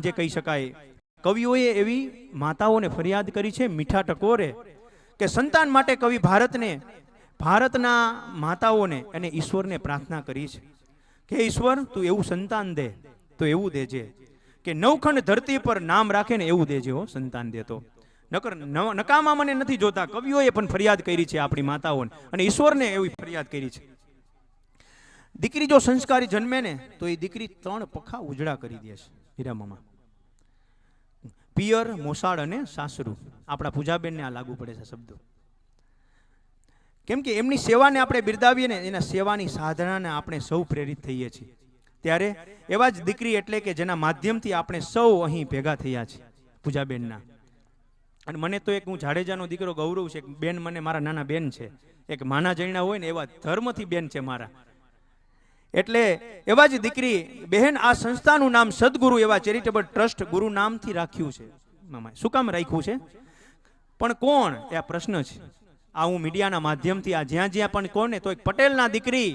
જે કહી શકાય, કવિઓએ એવી માતાઓને ફરિયાદ કરી છે મીઠા ટકોરે કે સંતાન માટે કવિ ભારતના માતાઓને અને ઈશ્વરને પ્રાર્થના કરી છે કે ઈશ્વર તું એવું સંતાન દે તો એવું દેજે કે નવખંડ ધરતી પર નામ રાખે ને એવું દેજે હો સંતાન દે તો, નકર નકામા મને નથી જોતા. કવિઓએ પણ ફરિયાદ કરી છે આપણી માતાઓને અને ઈશ્વરને એવી ફરિયાદ કરી છે. દીકરી જો સંસ્કારી જન્મે ને તો એ દીકરી 3 પખા ઉજળા કરી દે છે. હીરામામા, પિયર, મોસાળ અને સાસરું. આપણા પૂજાબેનને આ લાગુ પડે છે શબ્દો. કેમ કે એમની સેવાને આપણે બિરદાવીએ ને એના સેવાની સાધનાને આપણે સૌ પ્રેરિત થઈએ છીએ. ત્યારે એવા જ દીકરી એટલે કે જેના માધ્યમથી આપણે સૌ અહીં ભેગા થયા છે પૂજાબેનના. અને મને તો એક હું જાડેજાનો દીકરો ગૌરવ છે, બેન મને મારા નાના બેન છે, એક માના જૈણા હોય ને એવા ધર્મથી બેન છે મારા. એટલે એવા જ દીકરી બહેન આ સંસ્થાનું નામ સદગુરુ એવા ચેરિટેબલ ટ્રસ્ટ ગુરુ નામથી રાખ્યું છે. મામા શું કામ રાખ્યું છે પણ કોણ એ આ પ્રશ્ન છે. આ હું મીડિયાના માધ્યમથી આ જ્યાં જ્યાં પણ કોને તો એક પટેલના દીકરી